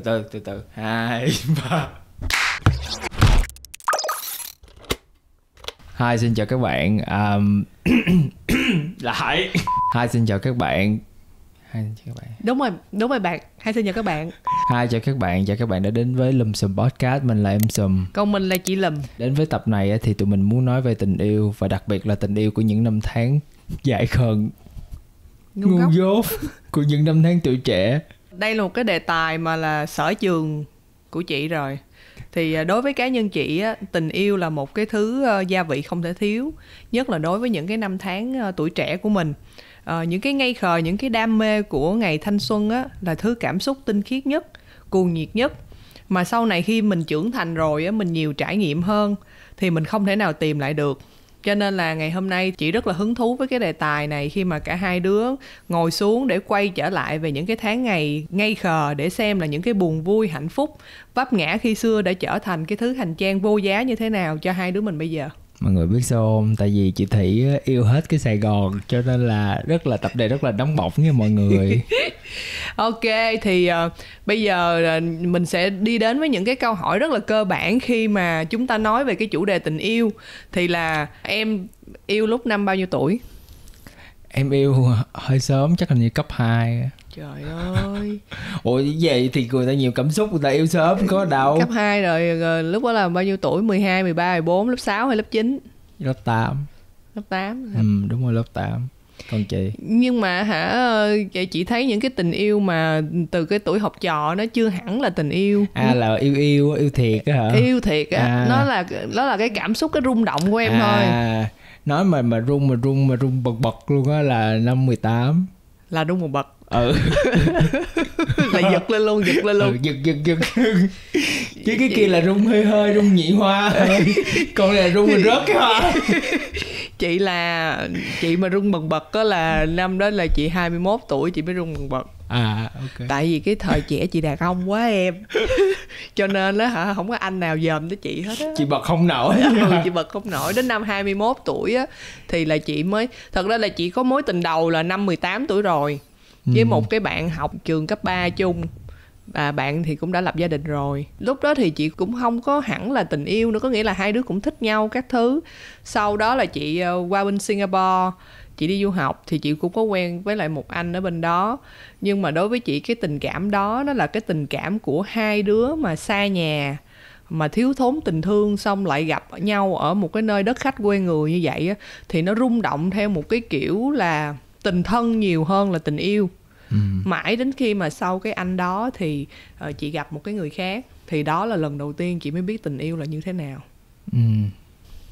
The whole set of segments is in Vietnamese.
Từ từ 2, 3. Hi, xin chào các bạn. Lại. Hi, xin chào các bạn. Hi, xin chào các bạn. Đúng rồi bạn. Hi, xin chào các bạn. Hi, chào các bạn đã đến với Lùm Xùm Podcast. Mình là em Xùm. Còn mình là chị Lùm. Đến với tập này thì tụi mình muốn nói về tình yêu, và đặc biệt là tình yêu của những năm tháng dại khờ, ngu dốt của những năm tháng tuổi trẻ. Đây là một cái đề tài mà là sở trường của chị rồi. Thì đối với cá nhân chị á, tình yêu là một cái thứ gia vị không thể thiếu, nhất là đối với những cái năm tháng tuổi trẻ của mình. Những cái ngây khờ, những cái đam mê của ngày thanh xuân á, là thứ cảm xúc tinh khiết nhất, cuồng nhiệt nhất. Mà sau này khi mình trưởng thành rồi á, mình nhiều trải nghiệm hơn thì mình không thể nào tìm lại được. Cho nên là ngày hôm nay chị rất là hứng thú với cái đề tài này, khi mà cả hai đứa ngồi xuống để quay trở lại về những cái tháng ngày ngây khờ, để xem là những cái buồn vui, hạnh phúc, vấp ngã khi xưa đã trở thành cái thứ hành trang vô giá như thế nào cho hai đứa mình bây giờ. Mọi người biết sao không? Tại vì chị Thủy yêu hết cái Sài Gòn, cho nên là tập đề rất là nóng bỏng nha mọi người. Ok, thì bây giờ mình sẽ đi đến với những cái câu hỏi rất là cơ bản khi mà chúng ta nói về cái chủ đề tình yêu. Thì là em yêu lúc năm bao nhiêu tuổi? Em yêu hơi sớm, chắc hình như cấp 2. Trời ơi. Ủa vậy thì người ta nhiều cảm xúc, người ta yêu sớm có đâu. Cấp 2 rồi lúc đó là bao nhiêu tuổi? 12, 13, 14, lớp 6 hay lớp 9? Lớp 8. Lớp 8. Đúng rồi, lớp 8. Còn chị? Nhưng mà chị thấy những cái tình yêu mà từ cái tuổi học trò nó chưa hẳn là tình yêu. Là yêu thiệt á hả? Yêu thiệt á. Nó là cái cảm xúc, cái rung động của em thôi. Nói mà rung bật luôn á là năm 18. Là rung một bậc. Là giật lên luôn. Giật. Chứ cái kia là rung hơi rung nhị hoa thôi. Còn này là rung mình rớt cái hoa. Chị mà rung bần bật á là năm đó là chị 21 tuổi chị mới rung bần bật. Ok. Tại vì cái thời trẻ chị đàn ông quá em. Cho nên á không có anh nào dòm tới chị hết á. Chị bật không nổi. Chị bật không nổi. Đến năm 21 tuổi á thì là chị mới, thật ra là chị có mối tình đầu là năm 18 tuổi rồi. Với một cái bạn học trường cấp 3 chung. Bạn thì cũng đã lập gia đình rồi. Lúc đó thì chị cũng không có hẳn là tình yêu nữa, có nghĩa là hai đứa cũng thích nhau các thứ. Sau đó là chị qua bên Singapore, chị đi du học thì chị cũng có quen với lại một anh ở bên đó. Nhưng mà đối với chị cái tình cảm đó nó là cái tình cảm của hai đứa mà xa nhà, mà thiếu thốn tình thương, xong lại gặp nhau ở một cái nơi đất khách quê người như vậy á, thì nó rung động theo một cái kiểu là tình thân nhiều hơn là tình yêu. Mãi đến khi mà sau cái anh đó thì chị gặp một cái người khác, thì đó là lần đầu tiên chị mới biết tình yêu là như thế nào.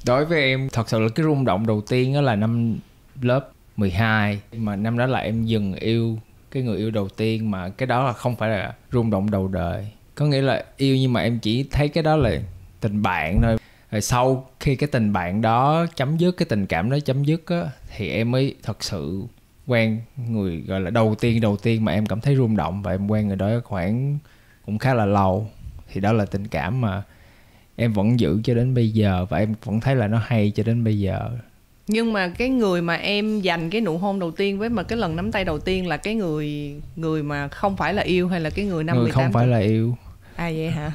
Đối với em thật sự là cái rung động đầu tiên đó là năm lớp 12. Mà năm đó là em dừng yêu cái người yêu đầu tiên, mà cái đó là không phải là rung động đầu đời. Có nghĩa là yêu nhưng mà em chỉ thấy cái đó là tình bạn thôi. Rồi sau khi cái tình bạn đó chấm dứt, cái tình cảm đó chấm dứt á, thì em mới thật sự quen người gọi là đầu tiên mà em cảm thấy rung động. Và em quen người đó khoảng cũng khá là lâu. Thì đó là tình cảm mà em vẫn giữ cho đến bây giờ, và em vẫn thấy là nó hay cho đến bây giờ. Nhưng mà cái người mà em dành cái nụ hôn đầu tiên với, mà cái lần nắm tay đầu tiên là cái người mà không phải là yêu, hay là cái người năm 18 không phải là yêu? Vậy hả?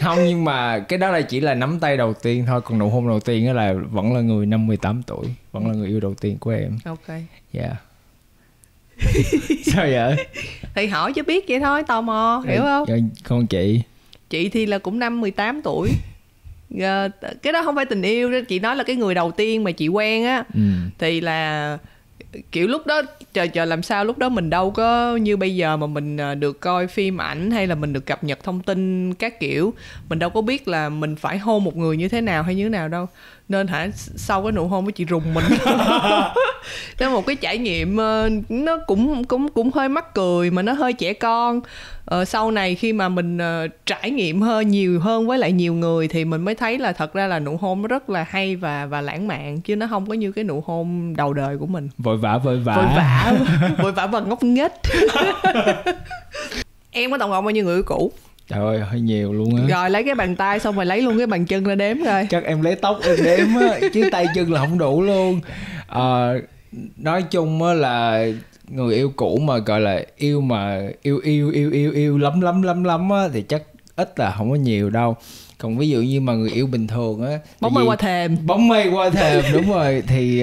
Không, nhưng mà cái đó là chỉ là nắm tay đầu tiên thôi. Còn nụ hôn đầu tiên đó là vẫn là người năm 18 tuổi. Vẫn là người yêu đầu tiên của em. Ok. Dạ. Sao vậy? Thì hỏi chứ biết vậy thôi, tò mò, hiểu không? Con chị thì là cũng năm 18 tuổi. Cái đó không phải tình yêu, chị nói là cái người đầu tiên mà chị quen á. Thì là kiểu lúc đó trời làm sao, lúc đó mình đâu có như bây giờ mà mình được coi phim ảnh hay là mình được cập nhật thông tin các kiểu. Mình đâu có biết là mình phải hôn một người như thế nào hay như thế nào đâu. Nên sau cái nụ hôn với chị rùng mình. Đó là một cái trải nghiệm nó cũng hơi mắc cười, mà nó hơi trẻ con. Sau này khi mà mình trải nghiệm nhiều hơn với lại nhiều người thì mình mới thấy là thật ra là nụ hôn nó rất là hay và lãng mạn, chứ nó không có như cái nụ hôn đầu đời của mình. Vội vã và ngốc nghếch. Em có tổng cộng bao nhiêu người yêu cũ? Trời ơi, hơi nhiều luôn á. Rồi lấy cái bàn tay xong rồi lấy luôn cái bàn chân ra đếm coi. Chắc em lấy tóc em đếm á, chứ tay chân là không đủ luôn. Nói chung á là người yêu cũ mà gọi là yêu mà yêu lắm á thì chắc ít là không có nhiều đâu. Còn ví dụ như mà người yêu bình thường á, bóng mây qua thềm, đúng rồi, thì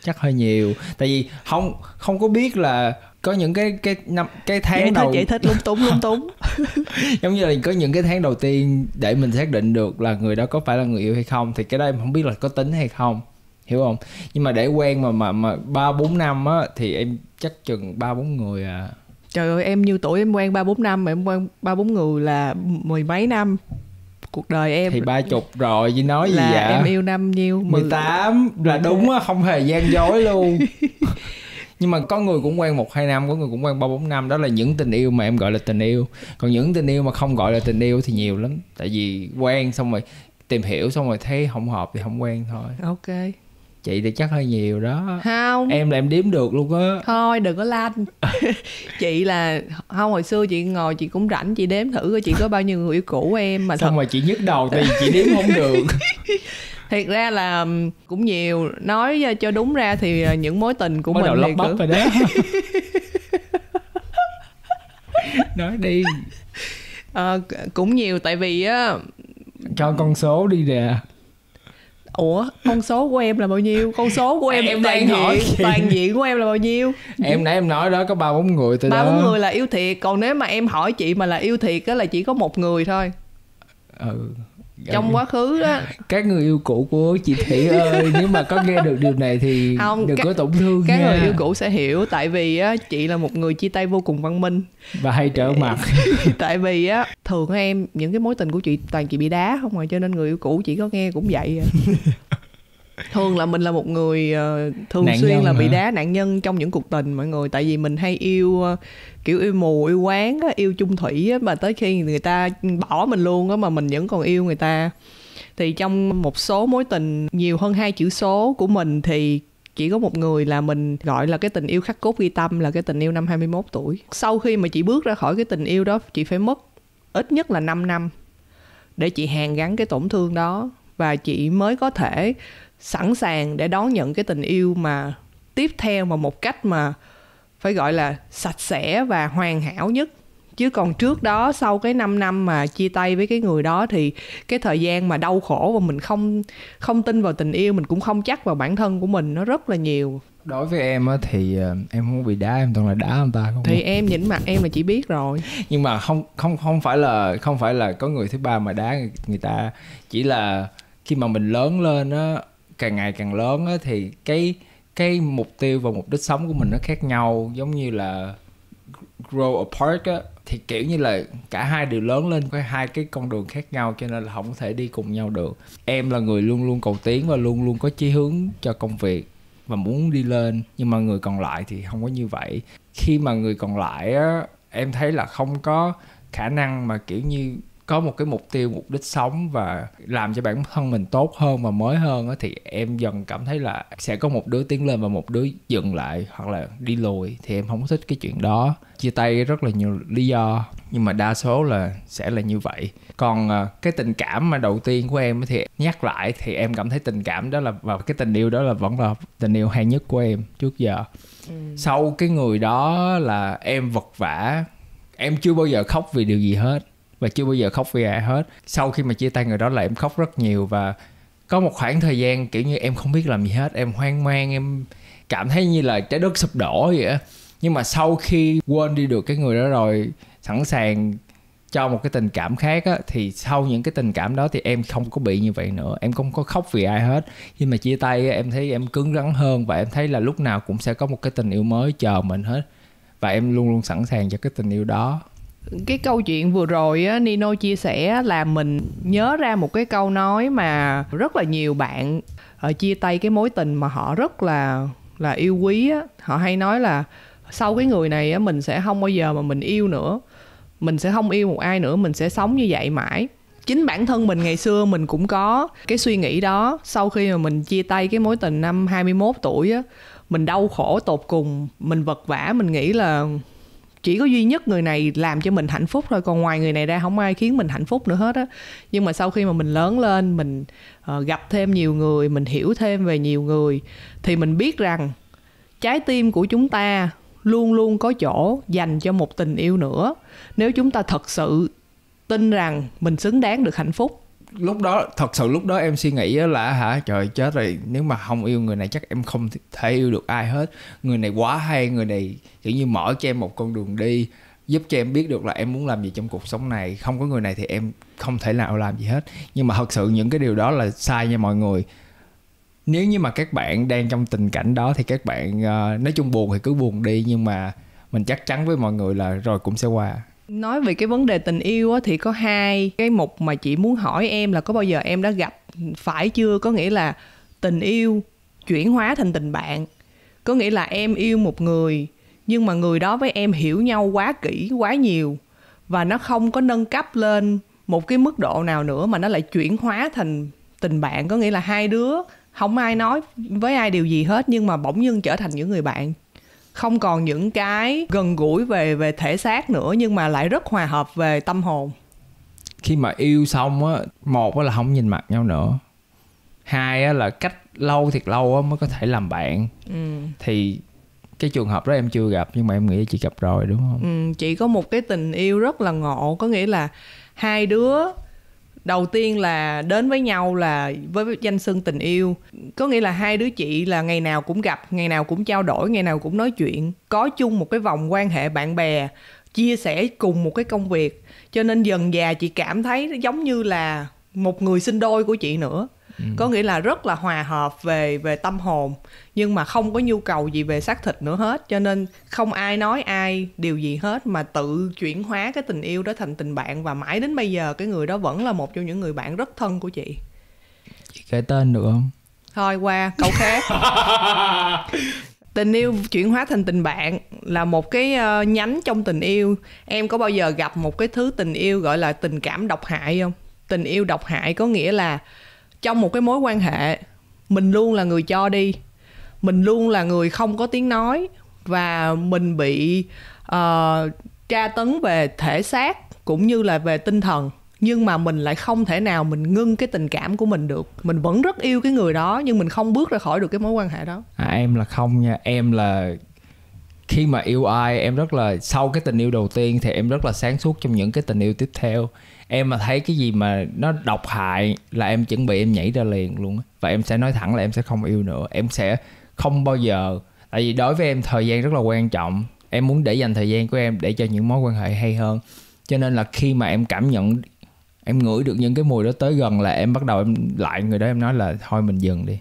chắc hơi nhiều. Tại vì không có biết là có những cái tháng giải thích lung túng giống như là có những cái tháng đầu tiên để mình xác định được là người đó có phải là người yêu hay không, thì cái đó em không biết là có tính hay không, hiểu không? Nhưng mà để quen mà 3-4 năm á thì em chắc chừng 3-4 người à. Trời ơi, em nhiêu tuổi em quen 3-4 năm mà em quen 3-4 người là mười mấy năm cuộc đời em. Thì 30 rồi chứ nói gì là vậy? Em yêu năm nhiêu? 18 là đúng á, không hề gian dối luôn. Nhưng mà có người cũng quen 1-2 năm, có người cũng quen 3-4 năm. Đó là những tình yêu mà em gọi là tình yêu. Còn những tình yêu mà không gọi là tình yêu thì nhiều lắm. Tại vì quen xong rồi tìm hiểu xong rồi thấy không hợp thì không quen thôi. Ok. Chị thì chắc hơi nhiều đó. Không. Em là em đếm được luôn á. Thôi đừng có lanh. Chị là không, hồi xưa chị ngồi chị cũng rảnh chị đếm thử coi chị có bao nhiêu người yêu cũ em mà. Xong rồi chị nhức đầu tại vì chị đếm không được. Thiệt ra là cũng nhiều. Nói cho đúng ra thì những mối tình của bắt mình đầu lắp bắp rồi đó. Nói đi. Cũng nhiều tại vì á. Cho con số đi nè. Ủa, con số của em là bao nhiêu? Con số của em toàn diện của em là bao nhiêu? Em nãy em nói đó có 3-4 người thôi đó. 3-4 người là yêu thiệt. Còn nếu mà em hỏi chị mà là yêu thiệt á là chỉ có 1 người thôi. Trong quá khứ đó. Các người yêu cũ của chị Thủy ơi, nếu mà có nghe được điều này thì đừng có tổn thương các nha. Người yêu cũ sẽ hiểu. Tại vì á, chị là một người chia tay vô cùng văn minh và hay trở mặt. Tại vì á, thường em những cái mối tình của chị toàn chị bị đá không rồi, cho nên người yêu cũ chị có nghe cũng vậy à. Thường là mình là một người thường nạn xuyên là hả? bị đá, nạn nhân trong những cuộc tình mọi người. Tại vì mình hay yêu kiểu yêu mù, yêu quáng á, yêu chung thủy á, mà tới khi người ta bỏ mình luôn á mà mình vẫn còn yêu người ta. Thì trong một số mối tình nhiều hơn 2 chữ số của mình thì chỉ có một người là mình gọi là cái tình yêu khắc cốt ghi tâm, là cái tình yêu năm 21 tuổi. Sau khi mà chị bước ra khỏi cái tình yêu đó, chị phải mất ít nhất là 5 năm để chị hàn gắn cái tổn thương đó, và chị mới có thể sẵn sàng để đón nhận cái tình yêu mà tiếp theo mà một cách mà phải gọi là sạch sẽ và hoàn hảo nhất. Chứ còn trước đó, sau cái 5 năm mà chia tay với cái người đó thì cái thời gian mà đau khổ và mình không tin vào tình yêu, mình cũng không chắc vào bản thân của mình, nó rất là nhiều. Đối với em á thì em không bị đá, em toàn là đá người ta không. Thì em nhìn mặt em là chị biết rồi. Nhưng mà không phải là có người thứ ba mà đá người ta, chỉ là khi mà mình lớn lên á, càng ngày càng lớn á, thì cái mục tiêu và mục đích sống của mình nó khác nhau, giống như là grow apart á, thì kiểu như là cả hai đều lớn lên với hai cái con đường khác nhau, cho nên là không thể đi cùng nhau được. Em là người luôn luôn cầu tiến và luôn luôn có chí hướng cho công việc và muốn đi lên, nhưng mà người còn lại thì không có như vậy. Khi mà người còn lại á, em thấy là không có khả năng mà kiểu như có một cái mục tiêu, mục đích sống và làm cho bản thân mình tốt hơn và mới hơn á, thì em dần cảm thấy là sẽ có một đứa tiến lên và một đứa dừng lại hoặc là đi lùi. Thì em không có thích cái chuyện đó. Chia tay rất là nhiều lý do, nhưng mà đa số là sẽ là như vậy. Còn cái tình cảm mà đầu tiên của em thì nhắc lại thì em cảm thấy tình cảm đó là, và cái tình yêu đó là vẫn là tình yêu hay nhất của em trước giờ. Sau cái người đó là em vật vã, em chưa bao giờ khóc vì điều gì hết và chưa bao giờ khóc vì ai hết. Sau khi mà chia tay người đó là em khóc rất nhiều, và có một khoảng thời gian kiểu như em không biết làm gì hết, em hoang mang, em cảm thấy như là trái đất sụp đổ vậy á. Nhưng mà sau khi quên đi được cái người đó rồi, sẵn sàng cho một cái tình cảm khác á, thì sau những cái tình cảm đó thì em không có bị như vậy nữa. Em không có khóc vì ai hết. Khi mà chia tay em thấy em cứng rắn hơn, và em thấy là lúc nào cũng sẽ có một cái tình yêu mới chờ mình hết, và em luôn luôn sẵn sàng cho cái tình yêu đó. Cái câu chuyện vừa rồi á, Nino chia sẻ là mình nhớ ra một cái câu nói mà rất là nhiều bạn chia tay cái mối tình mà họ rất là yêu quý á, họ hay nói là sau cái người này á, mình sẽ không bao giờ mà mình yêu nữa, mình sẽ không yêu một ai nữa, mình sẽ sống như vậy mãi. Chính bản thân mình ngày xưa mình cũng có cái suy nghĩ đó. Sau khi mà mình chia tay cái mối tình năm 21 tuổi á, mình đau khổ tột cùng, mình vật vã, mình nghĩ là chỉ có duy nhất người này làm cho mình hạnh phúc thôi, còn ngoài người này ra không ai khiến mình hạnh phúc nữa hết á. Nhưng mà sau khi mà mình lớn lên, mình gặp thêm nhiều người, mình hiểu thêm về nhiều người, thì mình biết rằng trái tim của chúng ta luôn luôn có chỗ dành cho một tình yêu nữa, nếu chúng ta thật sự tin rằng mình xứng đáng được hạnh phúc. Lúc đó thật sự lúc đó em suy nghĩ là trời chết rồi, nếu mà không yêu người này chắc em không thể yêu được ai hết. Người này quá hay, người này kiểu như mở cho em một con đường đi, giúp cho em biết được là em muốn làm gì trong cuộc sống này. Không có người này thì em không thể nào làm gì hết. Nhưng mà thật sự những cái điều đó là sai nha mọi người. Nếu như mà các bạn đang trong tình cảnh đó thì các bạn nói chung buồn thì cứ buồn đi, nhưng mà mình chắc chắn với mọi người là rồi cũng sẽ qua. Nói về cái vấn đề tình yêu á, thì có hai cái mục mà chị muốn hỏi em là có bao giờ em đã gặp phải chưa? Có nghĩa là tình yêu chuyển hóa thành tình bạn. Có nghĩa là em yêu một người nhưng mà người đó với em hiểu nhau quá kỹ, quá nhiều, và nó không có nâng cấp lên một cái mức độ nào nữa mà nó lại chuyển hóa thành tình bạn. Có nghĩa là hai đứa không ai nói với ai điều gì hết, nhưng mà bỗng dưng trở thành những người bạn. Không còn những cái gần gũi về thể xác nữa, nhưng mà lại rất hòa hợp về tâm hồn. Khi mà yêu xong á, một là không nhìn mặt nhau nữa, hai là cách lâu thiệt lâu mới có thể làm bạn. Thì cái trường hợp đó em chưa gặp, nhưng mà em nghĩ chị gặp rồi đúng không? Chị có một cái tình yêu rất là ngộ. Có nghĩa là hai đứa đầu tiên là đến với nhau là với danh xưng tình yêu. Có nghĩa là hai đứa chị là ngày nào cũng gặp, ngày nào cũng trao đổi, ngày nào cũng nói chuyện, có chung một cái vòng quan hệ bạn bè, chia sẻ cùng một cái công việc. Cho nên dần dà chị cảm thấy nó giống như là một người sinh đôi của chị nữa. Có nghĩa là rất là hòa hợp về tâm hồn, nhưng mà không có nhu cầu gì về xác thịt nữa hết. Cho nên không ai nói ai điều gì hết, mà tự chuyển hóa cái tình yêu đó thành tình bạn. Và mãi đến bây giờ cái người đó vẫn là một trong những người bạn rất thân của chị. Chị kể tên được không? Thôi qua câu khác. Tình yêu chuyển hóa thành tình bạn là một cái nhánh trong tình yêu. Em có bao giờ gặp một cái thứ tình yêu gọi là tình cảm độc hại không? Tình yêu độc hại có nghĩa là trong một cái mối quan hệ, mình luôn là người cho đi, mình luôn là người không có tiếng nói, và mình bị tra tấn về thể xác cũng như là về tinh thần. Nhưng mà mình lại không thể nào mình ngưng cái tình cảm của mình được. Mình vẫn rất yêu cái người đó, nhưng mình không bước ra khỏi được cái mối quan hệ đó. Em là không nha. Em là khi mà yêu ai, em rất là, sau cái tình yêu đầu tiên thì em rất là sáng suốt trong những cái tình yêu tiếp theo. Em mà thấy cái gì mà nó độc hại là em chuẩn bị em nhảy ra liền luôn. Và em sẽ nói thẳng là em sẽ không yêu nữa. Em sẽ không bao giờ, tại vì đối với em thời gian rất là quan trọng. Em muốn để dành thời gian của em để cho những mối quan hệ hay hơn. Cho nên là khi mà em cảm nhận, em ngửi được những cái mùi đó tới gần là em bắt đầu em lại người đó, em nói là thôi mình dừng đi.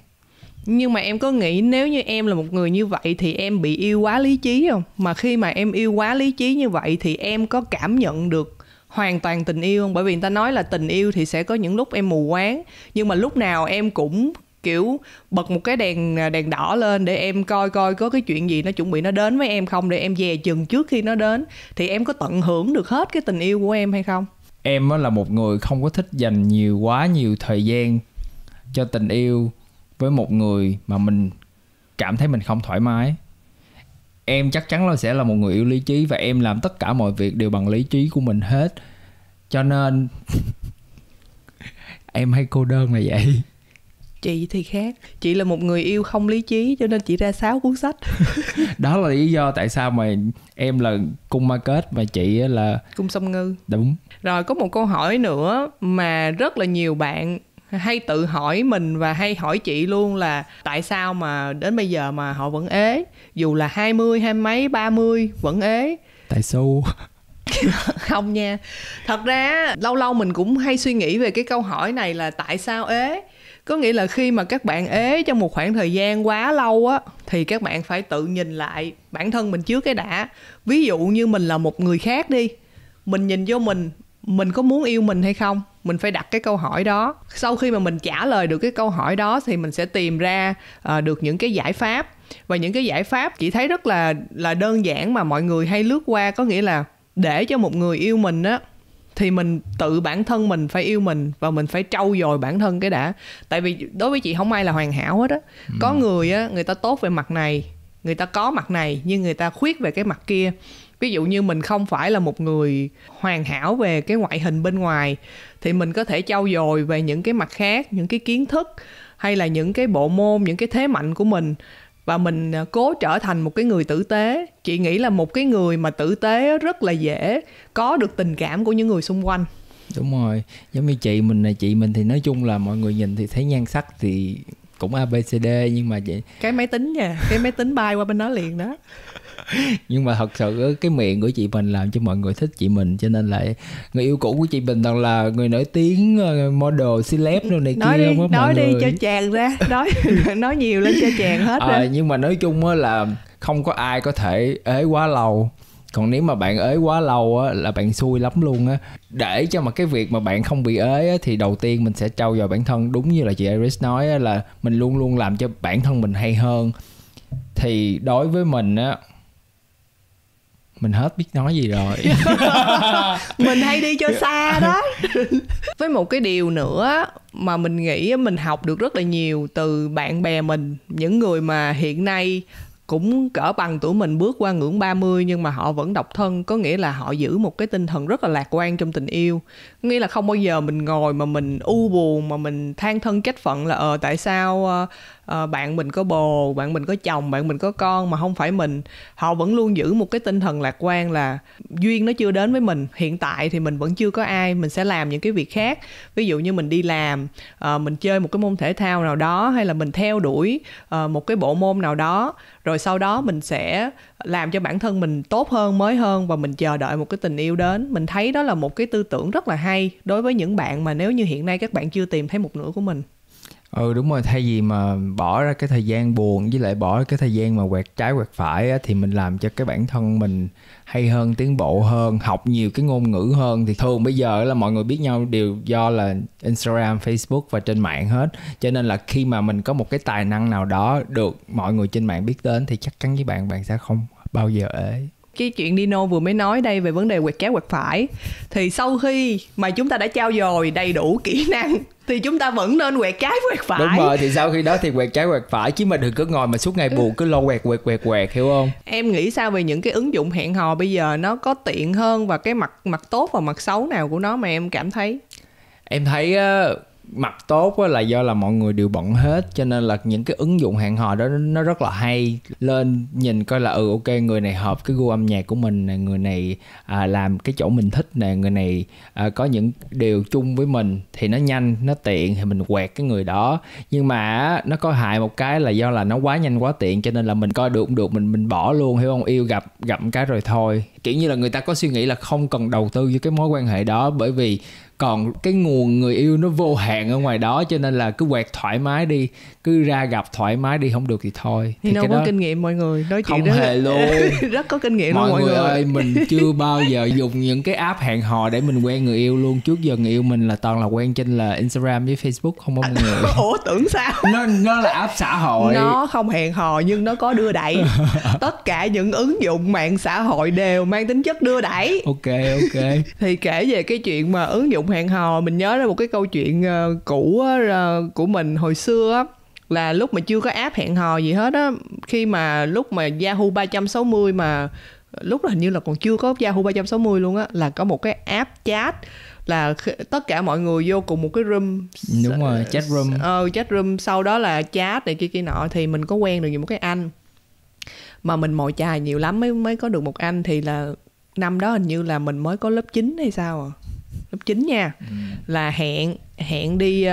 Nhưng mà em có nghĩ nếu như em là một người như vậy thì em bị yêu quá lý trí không? Mà khi mà em yêu quá lý trí như vậy thì em có cảm nhận được hoàn toàn tình yêu không? Bởi vì người ta nói là tình yêu thì sẽ có những lúc em mù quáng, nhưng mà lúc nào em cũng kiểu bật một cái đèn đỏ lên để em coi có cái chuyện gì nó chuẩn bị nó đến với em không, để em dè chừng trước khi nó đến. Thì em có tận hưởng được hết cái tình yêu của em hay không? Em là một người không có thích dành quá nhiều thời gian cho tình yêu với một người mà mình cảm thấy mình không thoải mái. Em chắc chắn là sẽ là một người yêu lý trí, và em làm tất cả mọi việc đều bằng lý trí của mình hết. Cho nên em hay cô đơn là vậy. Chị thì khác. Chị là một người yêu không lý trí, cho nên chị ra 6 cuốn sách. Đó là lý do tại sao mà em là cung Market và chị là cung Song Ngư. Đúng. Rồi có một câu hỏi nữa mà rất là nhiều bạn hay tự hỏi mình và hay hỏi chị luôn là tại sao mà đến bây giờ mà họ vẫn ế, dù là 20, 20 mấy, 30 vẫn ế. Tại xu. Không nha. Thật ra lâu lâu mình cũng hay suy nghĩ về cái câu hỏi này là tại sao ế. Có nghĩa là khi mà các bạn ế trong một khoảng thời gian quá lâu á, thì các bạn phải tự nhìn lại bản thân mình trước cái đã. Ví dụ như mình là một người khác đi, mình nhìn vô mình có muốn yêu mình hay không? Mình phải đặt cái câu hỏi đó. Sau khi mà mình trả lời được cái câu hỏi đó thì mình sẽ tìm ra được những cái giải pháp. Và những cái giải pháp chị thấy rất là đơn giản mà mọi người hay lướt qua. Có nghĩa là để cho một người yêu mình á, thì mình tự bản thân mình phải yêu mình, và mình phải trau dồi bản thân cái đã. Tại vì đối với chị không ai là hoàn hảo hết á. Có người á, người ta tốt về mặt này, người ta có mặt này, nhưng người ta khuyết về cái mặt kia. Ví dụ như mình không phải là một người hoàn hảo về cái ngoại hình bên ngoài, thì mình có thể trau dồi về những cái mặt khác, những cái kiến thức, hay là những cái bộ môn, những cái thế mạnh của mình, và mình cố trở thành một cái người tử tế. Chị nghĩ là một cái người mà tử tế rất là dễ có được tình cảm của những người xung quanh. Đúng rồi, giống như chị mình thì nói chung là mọi người nhìn thì thấy nhan sắc thì cũng ABCD, nhưng mà vậy cái máy tính nha, cái máy tính bay qua bên đó liền đó. Nhưng mà thật sự cái miệng của chị mình làm cho mọi người thích chị mình, cho nên là người yêu cũ của chị mình toàn là người nổi tiếng, model, celeb rồi này nói kia. Nói đi cho chàng ra, nói nhiều lên cho chàng hết ra. Nhưng mà nói chung là không có ai có thể ế quá lâu. Còn nếu mà bạn ế quá lâu á là bạn xui lắm luôn á. Để cho mà cái việc mà bạn không bị ế á, thì đầu tiên mình sẽ trau dồi bản thân. Đúng như là chị Iris nói á, là mình luôn luôn làm cho bản thân mình hay hơn. Thì đối với mình á, mình hết biết nói gì rồi. Mình hay đi cho xa đó. Với một cái điều nữa mà mình nghĩ mình học được rất là nhiều từ bạn bè mình, những người mà hiện nay cũng cỡ bằng tuổi mình, bước qua ngưỡng 30 nhưng mà họ vẫn độc thân, có nghĩa là họ giữ một cái tinh thần rất là lạc quan trong tình yêu. Nghĩa là không bao giờ mình ngồi mà mình u buồn, mà mình than thân trách phận là tại sao bạn mình có bồ, bạn mình có chồng, bạn mình có con mà không phải mình. Họ vẫn luôn giữ một cái tinh thần lạc quan là duyên nó chưa đến với mình, hiện tại thì mình vẫn chưa có ai, mình sẽ làm những cái việc khác. Ví dụ như mình đi làm, mình chơi một cái môn thể thao nào đó, hay là mình theo đuổi một cái bộ môn nào đó, rồi sau đó mình sẽ làm cho bản thân mình tốt hơn, mới hơn, và mình chờ đợi một cái tình yêu đến. Mình thấy đó là một cái tư tưởng rất là hay đối với những bạn mà nếu như hiện nay các bạn chưa tìm thấy một nửa của mình. Đúng rồi, thay vì mà bỏ ra cái thời gian buồn với lại bỏ ra cái thời gian mà quẹt trái quẹt phải á, thì mình làm cho cái bản thân mình hay hơn, tiến bộ hơn, học nhiều cái ngôn ngữ hơn. Thì thường bây giờ là mọi người biết nhau đều do là Instagram, Facebook và trên mạng hết. Cho nên là khi mà mình có một cái tài năng nào đó được mọi người trên mạng biết đến thì chắc chắn với bạn sẽ không bao giờ ế. Cái chuyện Dino vừa mới nói đây về vấn đề quẹt trái quẹt phải, thì sau khi mà chúng ta đã trau dồi đầy đủ kỹ năng thì chúng ta vẫn nên quẹt trái quẹt phải. Đúng rồi, thì sau khi đó thì quẹt trái quẹt phải, chứ mà đừng cứ ngồi mà suốt ngày buồn cứ lo quẹt, hiểu không? Em nghĩ sao về những cái ứng dụng hẹn hò bây giờ, nó có tiện hơn, và cái mặt tốt và mặt xấu nào của nó mà em cảm thấy? Em thấy mặt tốt là do là mọi người đều bận hết, cho nên là những cái ứng dụng hẹn hò đó nó rất là hay. Lên nhìn coi là ok, người này hợp cái gu âm nhạc của mình nè, người này làm cái chỗ mình thích nè, người này có những điều chung với mình, thì nó nhanh, nó tiện thì mình quẹt cái người đó. Nhưng mà nó có hại một cái là do là nó quá nhanh quá tiện, cho nên là mình coi được cũng được, mình bỏ luôn, hiểu không? Yêu gặp cái rồi thôi. Kiểu như là người ta có suy nghĩ là không cần đầu tư cho cái mối quan hệ đó, bởi vì còn cái nguồn người yêu nó vô hạn ở ngoài đó, cho nên là cứ quẹt thoải mái đi, cứ ra gặp thoải mái đi, không được thì thôi. Thì nó có kinh nghiệm mọi người, nói chuyện không hề luôn. Rất có kinh nghiệm mọi luôn mọi người ơi. Mình chưa bao giờ dùng những cái app hẹn hò để mình quen người yêu luôn. Trước giờ người yêu mình là toàn là quen trên là Instagram với Facebook không có mọi người. Ủa tưởng sao? Nó là app xã hội. Nó không hẹn hò nhưng nó có đưa đẩy. Tất cả những ứng dụng mạng xã hội đều mang tính chất đưa đẩy. Ok. Thì kể về cái chuyện mà ứng dụng hẹn hò, mình nhớ ra một cái câu chuyện cũ của mình hồi xưa á, là lúc mà chưa có app hẹn hò gì hết á, khi mà lúc mà Yahoo 360, mà lúc đó hình như là còn chưa có Yahoo 360 luôn á, là có một cái app chat, là tất cả mọi người vô cùng một cái room. Đúng rồi, chat room. Chat room, sau đó là chat này kia nọ. Thì mình có quen được một cái anh mà mình mồi chài nhiều lắm mới có được một anh. Thì là năm đó hình như là mình mới có lớp 9 hay sao à, lớp 9 nha. Là hẹn đi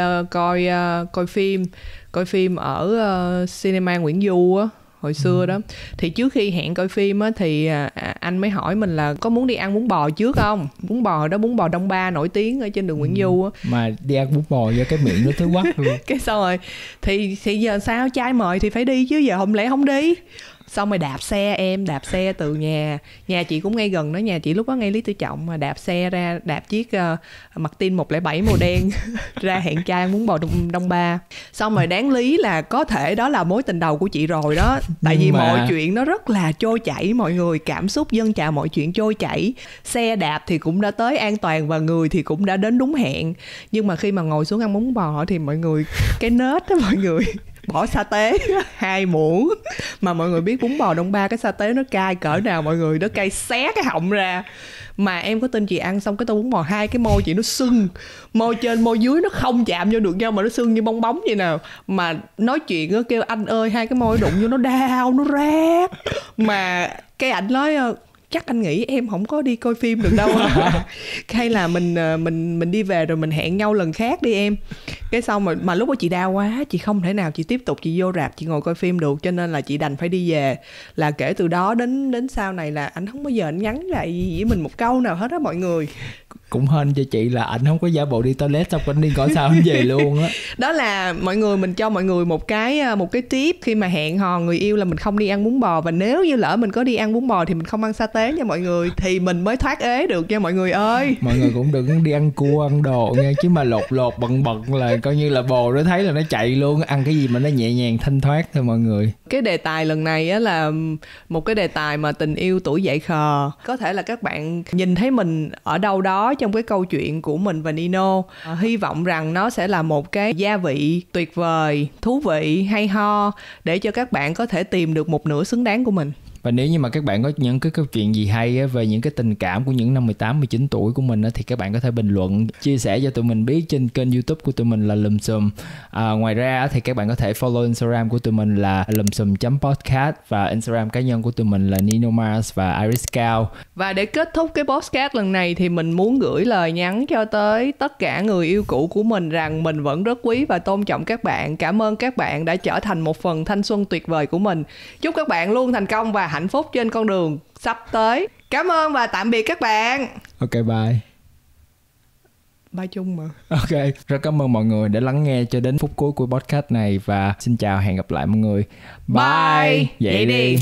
coi phim ở cinema Nguyễn Du á, hồi xưa đó. Thì trước khi hẹn coi phim á thì anh mới hỏi mình là có muốn đi ăn bún bò trước không. Bún bò đó, bún bò Đông Ba nổi tiếng ở trên đường Nguyễn Du á. Mà đi ăn bún bò do cái miệng nó thứ quắc luôn. Cái xong rồi thì giờ sao, trai mời thì phải đi chứ, giờ không lẽ không đi. Xong rồi đạp xe từ nhà chị cũng ngay gần đó, nhà chị lúc đó ngay Lý Tự Trọng, mà đạp xe ra, đạp chiếc Martin 107 màu đen ra hẹn trai ăn bún bò Đông Ba. Xong rồi đáng lý là có thể đó là mối tình đầu của chị rồi đó, tại vì mọi chuyện nó rất là trôi chảy mọi người, cảm xúc dâng trào, mọi chuyện trôi chảy, xe đạp thì cũng đã tới an toàn và người thì cũng đã đến đúng hẹn. Nhưng mà khi mà ngồi xuống ăn bún bò thì mọi người, cái nết đó mọi người bỏ sa tế 2 muỗng, mà mọi người biết bún bò Đông Ba cái sa tế nó cay cỡ nào mọi người, nó cay xé cái họng ra. Mà em có tin chị ăn xong cái tô bún bò, hai cái môi chị nó sưng, môi trên môi dưới nó không chạm vô được nhau mà nó sưng như bong bóng vậy nào. Mà nói chuyện á, kêu anh ơi hai cái môi đụng vô nó đau, nó rát. Mà cái ảnh nói chắc anh nghĩ em không có đi coi phim được đâu. Hay là mình đi về rồi mình hẹn nhau lần khác đi em. Cái xong mà lúc đó chị đau quá, chị không thể nào chị tiếp tục chị vô rạp chị ngồi coi phim được, cho nên là chị đành phải đi về. Là kể từ đó đến sau này là anh không bao giờ anh nhắn lại với mình một câu nào hết á mọi người. Cũng hên cho chị là ảnh không có giả bộ đi toilet xong anh đi coi sao anh về luôn á. Đó là mọi người, mình cho mọi người một cái tip khi mà hẹn hò người yêu là mình không đi ăn bún bò. Và nếu như lỡ mình có đi ăn bún bò thì mình không ăn sa tế nha mọi người, thì mình mới thoát ế được nha mọi người ơi. Mọi người cũng đừng đi ăn cua ăn đồ nha, chứ mà lột bận là coi như là bồ nó thấy là nó chạy luôn. Ăn cái gì mà nó nhẹ nhàng thanh thoát thôi mọi người. Cái đề tài lần này á là một cái đề tài mà tình yêu tuổi dậy khờ. Có thể là các bạn nhìn thấy mình ở đâu đó trong cái câu chuyện của mình và Nino. Hy vọng rằng nó sẽ là một cái gia vị tuyệt vời, thú vị, hay ho để cho các bạn có thể tìm được một nửa xứng đáng của mình. Và nếu như mà các bạn có những cái câu chuyện gì hay á, về những cái tình cảm của những năm 18, 19 tuổi của mình á, thì các bạn có thể bình luận, chia sẻ cho tụi mình biết trên kênh YouTube của tụi mình là Lùm Xùm. Ngoài ra thì các bạn có thể follow Instagram của tụi mình là lumsum.podcast và Instagram cá nhân của tụi mình là Nino Mars và Iris Cao. Và để kết thúc cái podcast lần này thì mình muốn gửi lời nhắn cho tới tất cả người yêu cũ của mình rằng mình vẫn rất quý và tôn trọng các bạn. Cảm ơn các bạn đã trở thành một phần thanh xuân tuyệt vời của mình. Chúc các bạn luôn thành công và hạnh phúc trên con đường sắp tới. Cảm ơn và tạm biệt các bạn. Ok, bye. Bye chung mà. Ok, rất cảm ơn mọi người đã lắng nghe cho đến phút cuối của podcast này. Và xin chào, hẹn gặp lại mọi người. Bye. Vậy đi.